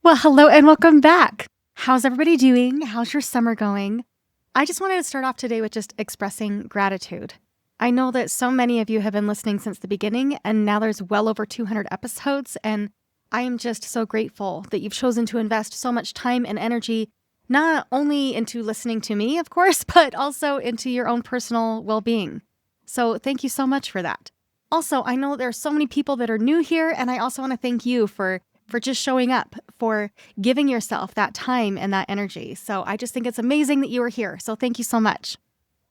Well, hello and welcome back. How's everybody doing? How's your summer going? I just wanted to start off today with just expressing gratitude. I know that so many of you have been listening since the beginning, and now there's well over 200 episodes, and I am just so grateful that you've chosen to invest so much time and energy, not only into listening to me, of course, but also into your own personal well-being. So thank you so much for that. Also, I know there are so many people that are new here, and I also want to thank you for just showing up, for giving yourself that time and that energy. So I just think it's amazing that you are here. So thank you so much.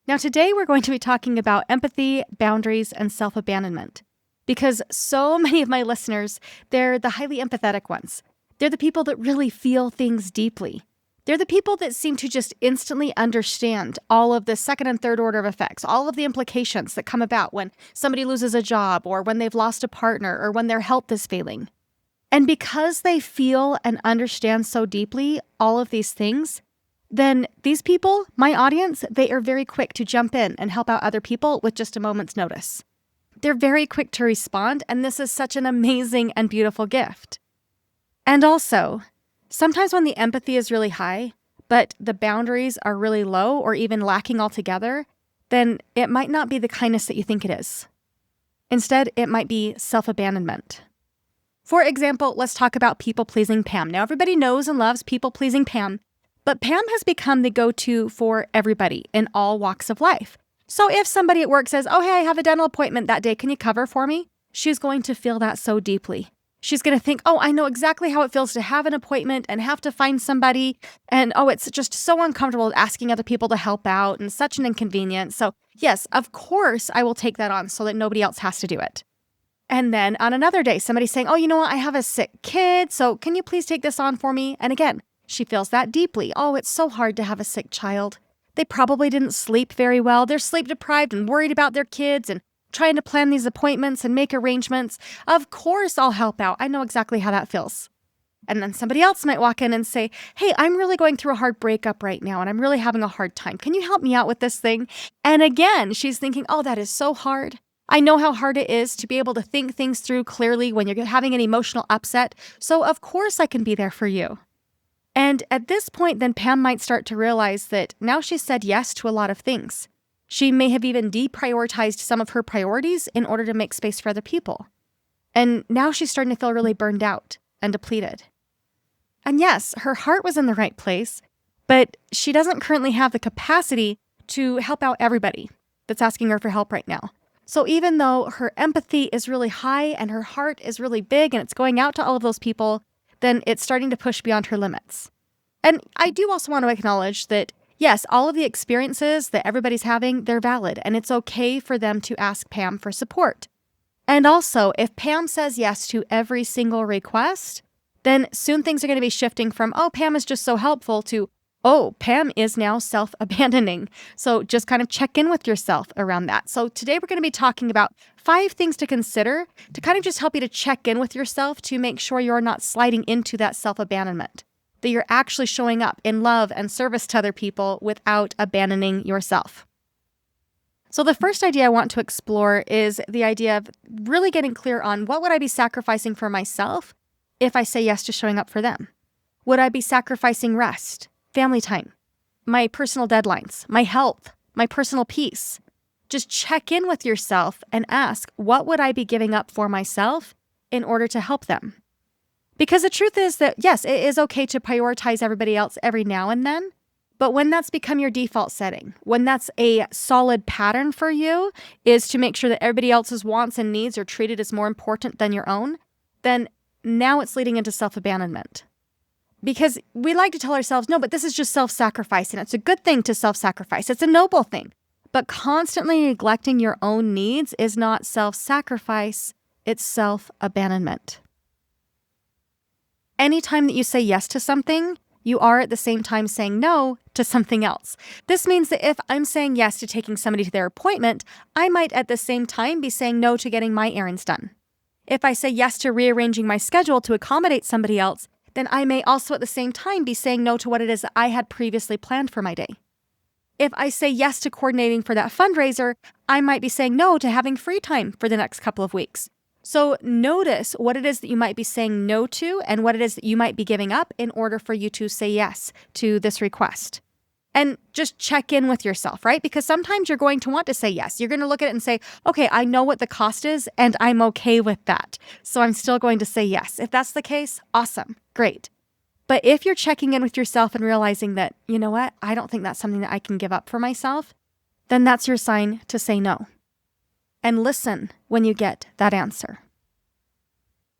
Now, today we're going to be talking about empathy, boundaries, and self-abandonment. Because so many of my listeners, they're the highly empathetic ones. They're the people that really feel things deeply. They're the people that seem to just instantly understand all of the second and third order of effects, all of the implications that come about when somebody loses a job or when they've lost a partner or when their health is failing. And because they feel and understand so deeply all of these things, then these people, my audience, they are very quick to jump in and help out other people with just a moment's notice. They're very quick to respond, and this is such an amazing and beautiful gift. And also, sometimes when the empathy is really high, but the boundaries are really low or even lacking altogether, then it might not be the kindness that you think it is. Instead, it might be self-abandonment. For example, let's talk about people-pleasing Pam. Now, everybody knows and loves people-pleasing Pam, but Pam has become the go-to for everybody in all walks of life. So if somebody at work says, oh, hey, I have a dental appointment that day, can you cover for me? She's going to feel that so deeply. She's going to think, oh, I know exactly how it feels to have an appointment and have to find somebody. And oh, it's just so uncomfortable asking other people to help out and such an inconvenience. So yes, of course, I will take that on so that nobody else has to do it. And then on another day, somebody's saying, oh, you know what? I have a sick kid, so can you please take this on for me? And again, she feels that deeply. Oh, it's so hard to have a sick child. They probably didn't sleep very well. They're sleep deprived and worried about their kids and trying to plan these appointments and make arrangements. Of course, I'll help out. I know exactly how that feels. And then somebody else might walk in and say, hey, I'm really going through a hard breakup right now, and I'm really having a hard time. Can you help me out with this thing? And again, she's thinking, oh, that is so hard. I know how hard it is to be able to think things through clearly when you're having an emotional upset, so of course I can be there for you. And at this point, then Pam might start to realize that now she's said yes to a lot of things. She may have even deprioritized some of her priorities in order to make space for other people. And now she's starting to feel really burned out and depleted. And yes, her heart was in the right place, but she doesn't currently have the capacity to help out everybody that's asking her for help right now. So even though her empathy is really high and her heart is really big and it's going out to all of those people, then it's starting to push beyond her limits. And I do also want to acknowledge that, yes, all of the experiences that everybody's having, they're valid, and it's okay for them to ask Pam for support. And also, if Pam says yes to every single request, then soon things are going to be shifting from, oh, Pam is just so helpful to, oh, Pam is now self-abandoning. So just kind of check in with yourself around that. So today we're going to be talking about 5 things to consider to kind of just help you to check in with yourself to make sure you're not sliding into that self-abandonment, that you're actually showing up in love and service to other people without abandoning yourself. So the first idea I want to explore is the idea of really getting clear on what would I be sacrificing for myself if I say yes to showing up for them? Would I be sacrificing rest, family time, my personal deadlines, my health, my personal peace? Just check in with yourself and ask, what would I be giving up for myself in order to help them? Because the truth is that, yes, it is okay to prioritize everybody else every now and then, but when that's become your default setting, when that's a solid pattern for you, is to make sure that everybody else's wants and needs are treated as more important than your own, then now it's leading into self-abandonment. Because we like to tell ourselves, no, but this is just self-sacrifice, and it's a good thing to self-sacrifice. It's a noble thing. But constantly neglecting your own needs is not self-sacrifice, it's self-abandonment. Anytime that you say yes to something, you are at the same time saying no to something else. This means that if I'm saying yes to taking somebody to their appointment, I might at the same time be saying no to getting my errands done. If I say yes to rearranging my schedule to accommodate somebody else, then I may also at the same time be saying no to what it is that I had previously planned for my day. If I say yes to coordinating for that fundraiser, I might be saying no to having free time for the next couple of weeks. So notice what it is that you might be saying no to and what it is that you might be giving up in order for you to say yes to this request. And just check in with yourself, right? Because sometimes you're going to want to say yes. You're going to look at it and say, okay, I know what the cost is and I'm okay with that. So I'm still going to say yes. If that's the case, awesome, great. But if you're checking in with yourself and realizing that, you know what, I don't think that's something that I can give up for myself, then that's your sign to say no. And listen when you get that answer.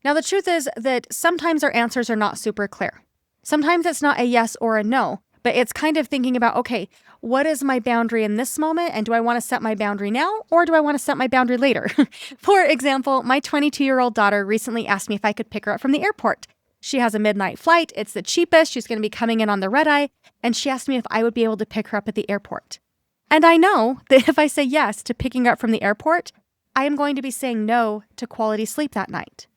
Now, the truth is that sometimes our answers are not super clear. Sometimes it's not a yes or a no, but it's kind of thinking about, okay, what is my boundary in this moment? And do I want to set my boundary now or do I want to set my boundary later? For example, my 22-year-old daughter recently asked me if I could pick her up from the airport. She has a midnight flight. It's the cheapest. She's going to be coming in on the red eye. And she asked me if I would be able to pick her up at the airport. And I know that if I say yes to picking her up from the airport, I am going to be saying no to quality sleep that night.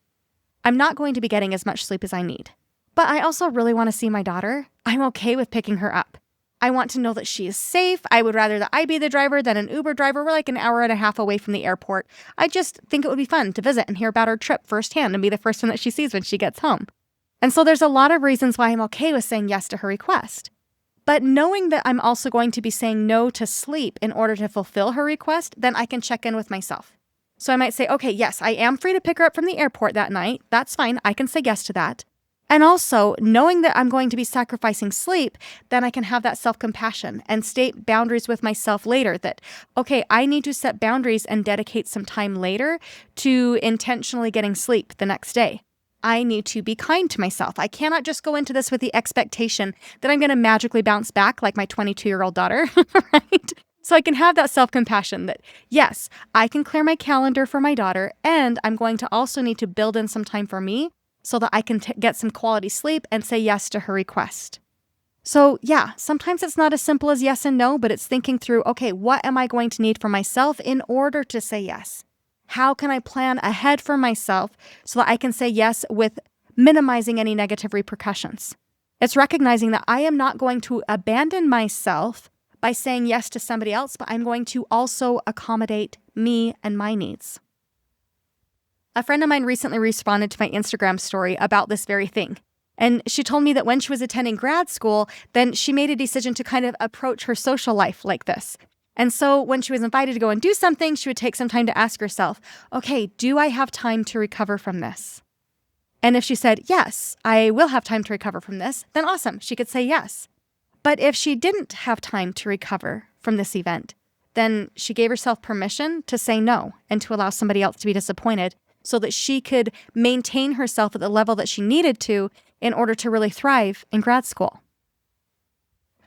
I'm not going to be getting as much sleep as I need. But I also really want to see my daughter. I'm okay with picking her up. I want to know that she is safe. I would rather that I be the driver than an Uber driver. We're like an hour and a half away from the airport. I just think it would be fun to visit and hear about her trip firsthand and be the first one that she sees when she gets home. And so there's a lot of reasons why I'm okay with saying yes to her request. But knowing that I'm also going to be saying no to sleep in order to fulfill her request, then I can check in with myself. So I might say, okay, yes, I am free to pick her up from the airport that night. That's fine. I can say yes to that. And also, knowing that I'm going to be sacrificing sleep, then I can have that self-compassion and state boundaries with myself later that, okay, I need to set boundaries and dedicate some time later to intentionally getting sleep the next day. I need to be kind to myself. I cannot just go into this with the expectation that I'm going to magically bounce back like my 22-year-old daughter, right? So I can have that self-compassion that, yes, I can clear my calendar for my daughter, and I'm going to also need to build in some time for me so that I can get some quality sleep and say yes to her request. So yeah, sometimes it's not as simple as yes and no, but it's thinking through, okay, what am I going to need for myself in order to say yes? How can I plan ahead for myself so that I can say yes with minimizing any negative repercussions? It's recognizing that I am not going to abandon myself by saying yes to somebody else, but I'm going to also accommodate me and my needs. A friend of mine recently responded to my Instagram story about this very thing. And she told me that when she was attending grad school, then she made a decision to kind of approach her social life like this. And so when she was invited to go and do something, she would take some time to ask herself, okay, do I have time to recover from this? And if she said, yes, I will have time to recover from this, then awesome, she could say yes. But if she didn't have time to recover from this event, then she gave herself permission to say no and to allow somebody else to be disappointed so that she could maintain herself at the level that she needed to in order to really thrive in grad school.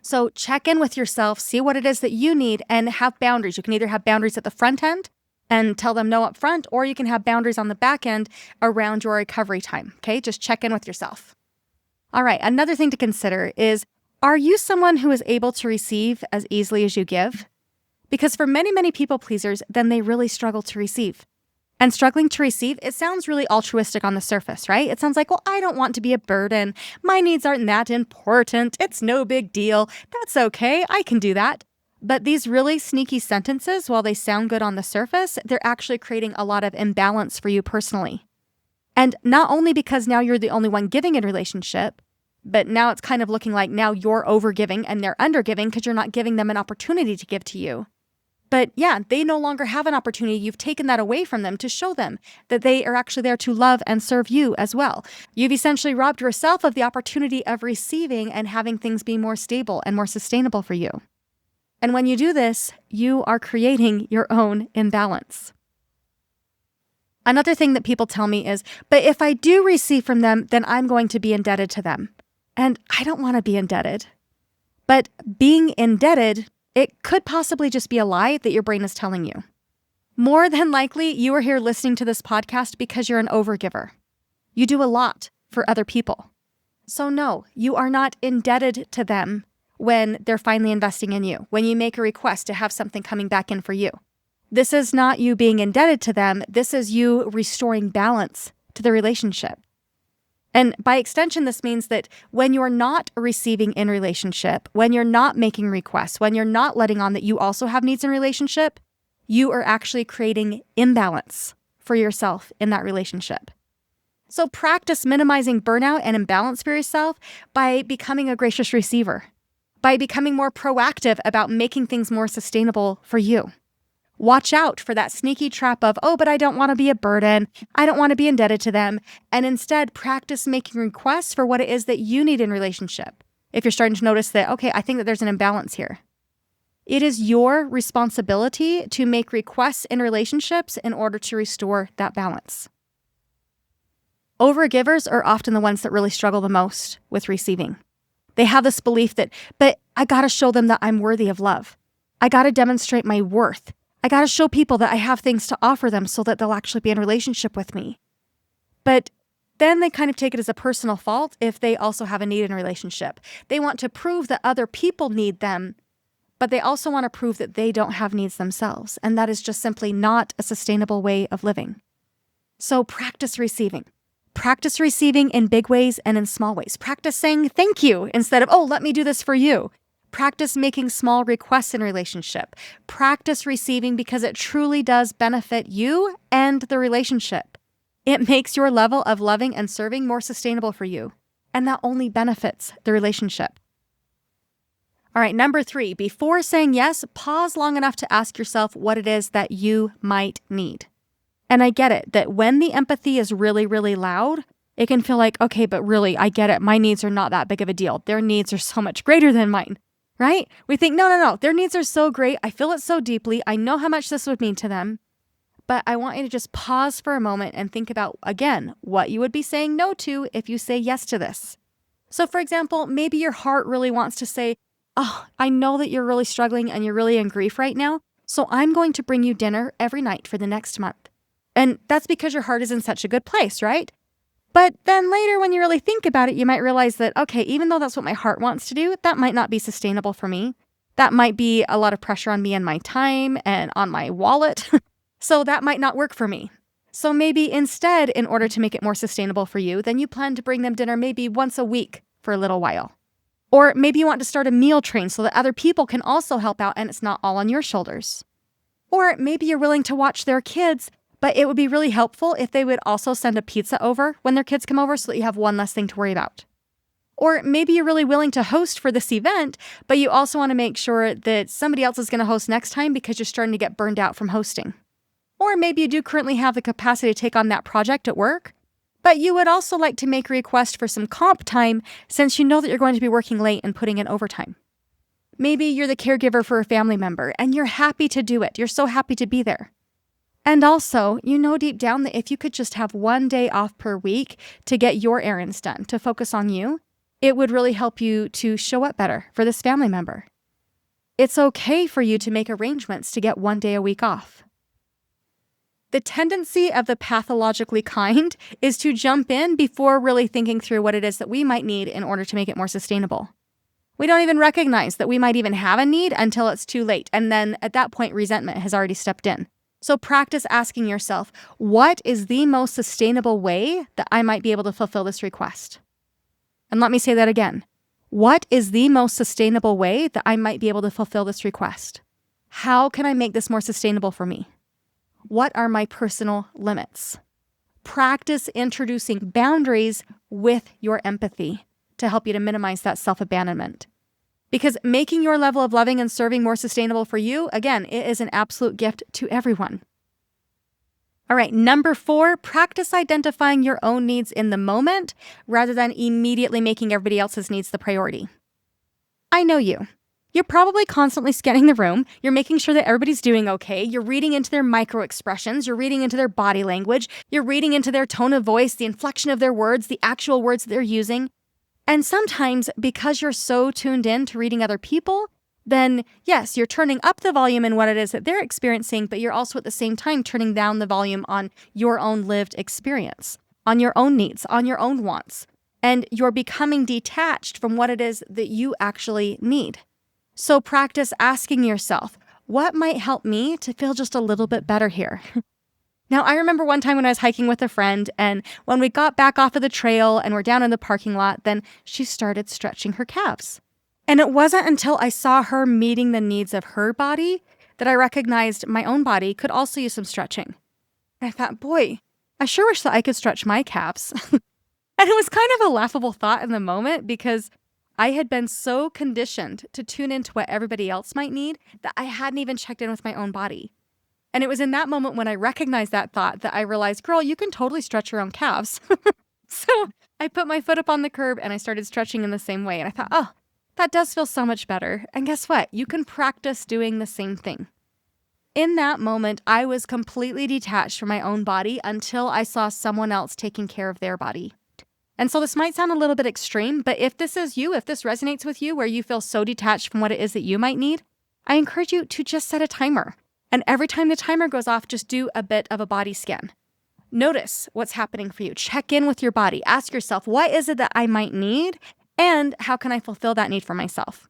So check in with yourself, see what it is that you need, and have boundaries. You can either have boundaries at the front end and tell them no up front, or you can have boundaries on the back end around your recovery time, okay? Just check in with yourself. All right, another thing to consider is, are you someone who is able to receive as easily as you give? Because for many, many people pleasers, then they really struggle to receive. And struggling to receive, it sounds really altruistic on the surface, right? It sounds like, well, I don't want to be a burden. My needs aren't that important. It's no big deal. That's okay. I can do that. But these really sneaky sentences, while they sound good on the surface, they're actually creating a lot of imbalance for you personally. And not only because now you're the only one giving in relationship, but now it's kind of looking like now you're overgiving and they're undergiving because you're not giving them an opportunity to give to you. But yeah, they no longer have an opportunity. You've taken that away from them to show them that they are actually there to love and serve you as well. You've essentially robbed yourself of the opportunity of receiving and having things be more stable and more sustainable for you. And when you do this, you are creating your own imbalance. Another thing that people tell me is, but if I do receive from them, then I'm going to be indebted to them. And I don't want to be indebted. But being indebted, it could possibly just be a lie that your brain is telling you. More than likely, you are here listening to this podcast because you're an overgiver. You do a lot for other people. So no, you are not indebted to them when they're finally investing in you, when you make a request to have something coming back in for you. This is not you being indebted to them. This is you restoring balance to the relationship. And by extension, this means that when you're not receiving in relationship, when you're not making requests, when you're not letting on that you also have needs in relationship, you are actually creating imbalance for yourself in that relationship. So practice minimizing burnout and imbalance for yourself by becoming a gracious receiver, by becoming more proactive about making things more sustainable for you. Watch out for that sneaky trap of, oh, but I don't want to be a burden. I don't want to be indebted to them. And instead, practice making requests for what it is that you need in relationship. If you're starting to notice that, okay, I think that there's an imbalance here. It is your responsibility to make requests in relationships in order to restore that balance. Overgivers are often the ones that really struggle the most with receiving. They have this belief that, but I got to show them that I'm worthy of love. I got to demonstrate my worth. I got to show people that I have things to offer them so that they'll actually be in relationship with me. But then they kind of take it as a personal fault if they also have a need in a relationship. They want to prove that other people need them, but they also want to prove that they don't have needs themselves. And that is just simply not a sustainable way of living. So practice receiving. Practice receiving in big ways and in small ways. Practice saying thank you instead of, oh, let me do this for you. Practice making small requests in relationship. Practice receiving because it truly does benefit you and the relationship. It makes your level of loving and serving more sustainable for you, and that only benefits the relationship. All right, number 3, before saying yes, pause long enough to ask yourself what it is that you might need. And I get it, that when the empathy is really, really loud, it can feel like, okay, but really, I get it. My needs are not that big of a deal. Their needs are so much greater than mine. Right? We think, no, their needs are so great. I feel it so deeply. I know how much this would mean to them. But I want you to just pause for a moment and think about, again, what you would be saying no to if you say yes to this. So for example, maybe your heart really wants to say, oh, I know that you're really struggling and you're really in grief right now. So I'm going to bring you dinner every night for the next month. And that's because your heart is in such a good place, right? But then later when you really think about it, you might realize that, okay, even though that's what my heart wants to do, that might not be sustainable for me. That might be a lot of pressure on me and my time and on my wallet. So that might not work for me. So maybe instead, in order to make it more sustainable for you, then you plan to bring them dinner maybe once a week for a little while. Or maybe you want to start a meal train so that other people can also help out and it's not all on your shoulders. Or maybe you're willing to watch their kids, but it would be really helpful if they would also send a pizza over when their kids come over so that you have one less thing to worry about. Or maybe you're really willing to host for this event, but you also want to make sure that somebody else is going to host next time because you're starting to get burned out from hosting. Or maybe you do currently have the capacity to take on that project at work, but you would also like to make a request for some comp time since you know that you're going to be working late and putting in overtime. Maybe you're the caregiver for a family member and you're happy to do it. You're so happy to be there. And also, you know deep down that if you could just have one day off per week to get your errands done, to focus on you, it would really help you to show up better for this family member. It's okay for you to make arrangements to get one day a week off. The tendency of the pathologically kind is to jump in before really thinking through what it is that we might need in order to make it more sustainable. We don't even recognize that we might even have a need until it's too late. And then at that point, resentment has already stepped in. So practice asking yourself, what is the most sustainable way that I might be able to fulfill this request? And let me say that again. What is the most sustainable way that I might be able to fulfill this request? How can I make this more sustainable for me? What are my personal limits? Practice introducing boundaries with your empathy to help you to minimize that self-abandonment. Because making your level of loving and serving more sustainable for you, again, it is an absolute gift to everyone. All right, number 4, practice identifying your own needs in the moment rather than immediately making everybody else's needs the priority. I know you. You're probably constantly scanning the room. You're making sure that everybody's doing okay. You're reading into their micro expressions. You're reading into their body language. You're reading into their tone of voice, the inflection of their words, the actual words that they're using. And sometimes, because you're so tuned in to reading other people, then yes, you're turning up the volume in what it is that they're experiencing, but you're also at the same time turning down the volume on your own lived experience, on your own needs, on your own wants. And you're becoming detached from what it is that you actually need. So practice asking yourself, what might help me to feel just a little bit better here? Now, I remember one time when I was hiking with a friend, and when we got back off of the trail and we're down in the parking lot, then she started stretching her calves. And it wasn't until I saw her meeting the needs of her body that I recognized my own body could also use some stretching. And I thought, boy, I sure wish that I could stretch my calves. And it was kind of a laughable thought in the moment because I had been so conditioned to tune into what everybody else might need that I hadn't even checked in with my own body. And it was in that moment when I recognized that thought that I realized, girl, you can totally stretch your own calves. So I put my foot up on the curb and I started stretching in the same way. And I thought, oh, that does feel so much better. And guess what? You can practice doing the same thing. In that moment, I was completely detached from my own body until I saw someone else taking care of their body. And so this might sound a little bit extreme, but if this is you, if this resonates with you where you feel so detached from what it is that you might need, I encourage you to just set a timer. And every time the timer goes off, just do a bit of a body scan. Notice what's happening for you. Check in with your body. Ask yourself, what is it that I might need? And how can I fulfill that need for myself?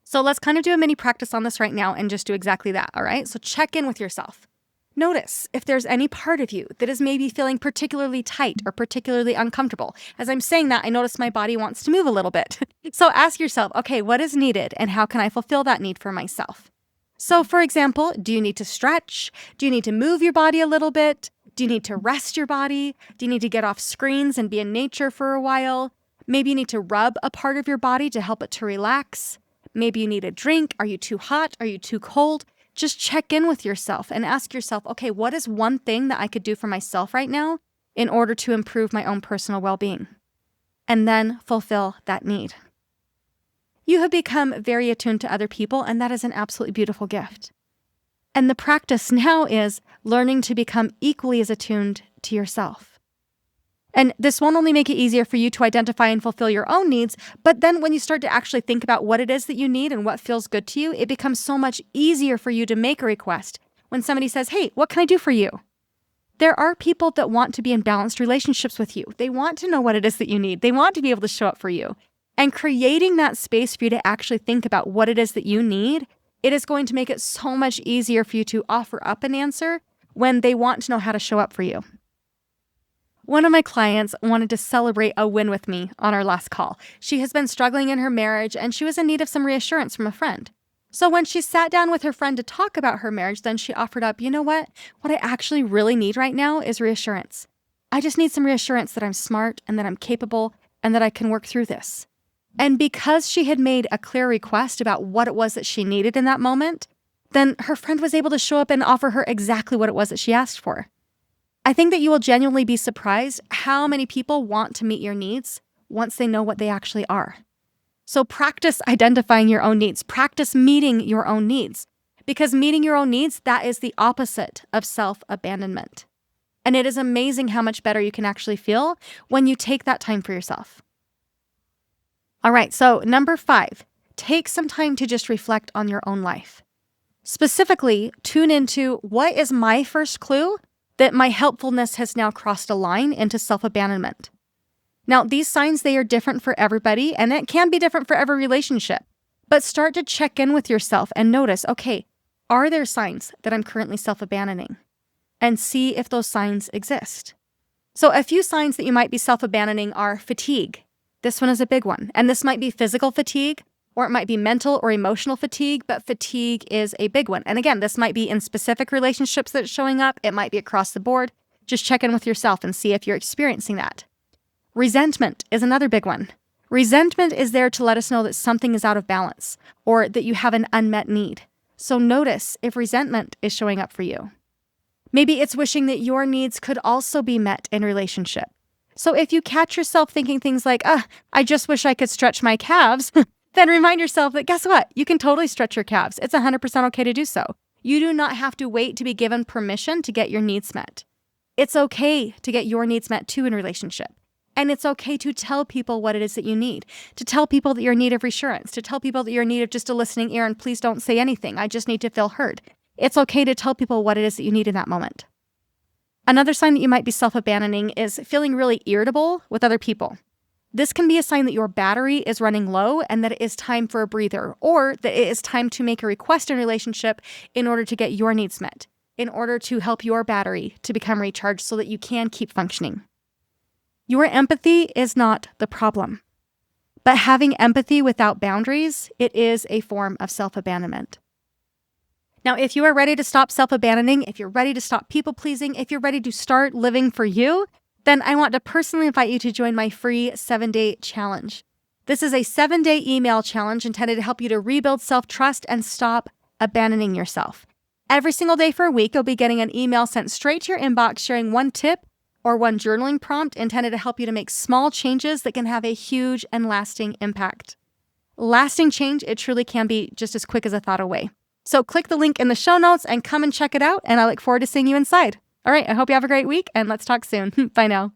So let's kind of do a mini practice on this right now and just do exactly that, all right? So check in with yourself. Notice if there's any part of you that is maybe feeling particularly tight or particularly uncomfortable. As I'm saying that, I notice my body wants to move a little bit. So ask yourself, okay, what is needed and how can I fulfill that need for myself? So for example, do you need to stretch? Do you need to move your body a little bit? Do you need to rest your body? Do you need to get off screens and be in nature for a while? Maybe you need to rub a part of your body to help it to relax. Maybe you need a drink. Are you too hot? Are you too cold? Just check in with yourself and ask yourself, okay, what is one thing that I could do for myself right now in order to improve my own personal well-being? And then fulfill that need. You have become very attuned to other people, and that is an absolutely beautiful gift. And the practice now is learning to become equally as attuned to yourself. And this won't only make it easier for you to identify and fulfill your own needs, but then when you start to actually think about what it is that you need and what feels good to you, it becomes so much easier for you to make a request when somebody says, hey, what can I do for you? There are people that want to be in balanced relationships with you. They want to know what it is that you need. They want to be able to show up for you. And creating that space for you to actually think about what it is that you need, it is going to make it so much easier for you to offer up an answer when they want to know how to show up for you. One of my clients wanted to celebrate a win with me on our last call. She has been struggling in her marriage and she was in need of some reassurance from a friend. So when she sat down with her friend to talk about her marriage, then she offered up, you know what? What I actually really need right now is reassurance. I just need some reassurance that I'm smart and that I'm capable and that I can work through this. And because she had made a clear request about what it was that she needed in that moment, then her friend was able to show up and offer her exactly what it was that she asked for. I think that you will genuinely be surprised how many people want to meet your needs once they know what they actually are. So practice identifying your own needs. Practice meeting your own needs. Because meeting your own needs, that is the opposite of self-abandonment. And it is amazing how much better you can actually feel when you take that time for yourself. All right, so number 5, take some time to just reflect on your own life. Specifically, tune into what is my first clue that my helpfulness has now crossed a line into self-abandonment. Now, these signs, they are different for everybody, and it can be different for every relationship. But start to check in with yourself and notice, okay, are there signs that I'm currently self-abandoning? And see if those signs exist. So a few signs that you might be self-abandoning are fatigue. This one is a big one. And this might be physical fatigue, or it might be mental or emotional fatigue, but fatigue is a big one. And again, this might be in specific relationships that it's showing up. It might be across the board. Just check in with yourself and see if you're experiencing that. Resentment is another big one. Resentment is there to let us know that something is out of balance or that you have an unmet need. So notice if resentment is showing up for you. Maybe it's wishing that your needs could also be met in relationship. So if you catch yourself thinking things like, I just wish I could stretch my calves, then remind yourself that guess what? You can totally stretch your calves. It's 100% okay to do so. You do not have to wait to be given permission to get your needs met. It's okay to get your needs met too in a relationship. And it's okay to tell people what it is that you need, to tell people that you're in need of reassurance, to tell people that you're in need of just a listening ear and please don't say anything. I just need to feel heard. It's okay to tell people what it is that you need in that moment. Another sign that you might be self-abandoning is feeling really irritable with other people. This can be a sign that your battery is running low and that it is time for a breather, or that it is time to make a request in a relationship in order to get your needs met, in order to help your battery to become recharged so that you can keep functioning. Your empathy is not the problem, but having empathy without boundaries, it is a form of self-abandonment. Now, if you are ready to stop self-abandoning, if you're ready to stop people-pleasing, if you're ready to start living for you, then I want to personally invite you to join my free 7-day challenge. This is a 7-day email challenge intended to help you to rebuild self-trust and stop abandoning yourself. Every single day for a week, you'll be getting an email sent straight to your inbox sharing one tip or one journaling prompt intended to help you to make small changes that can have a huge and lasting impact. Lasting change, it truly can be just as quick as a thought away. So click the link in the show notes and come and check it out, and I look forward to seeing you inside. All right, I hope you have a great week, and let's talk soon. Bye now.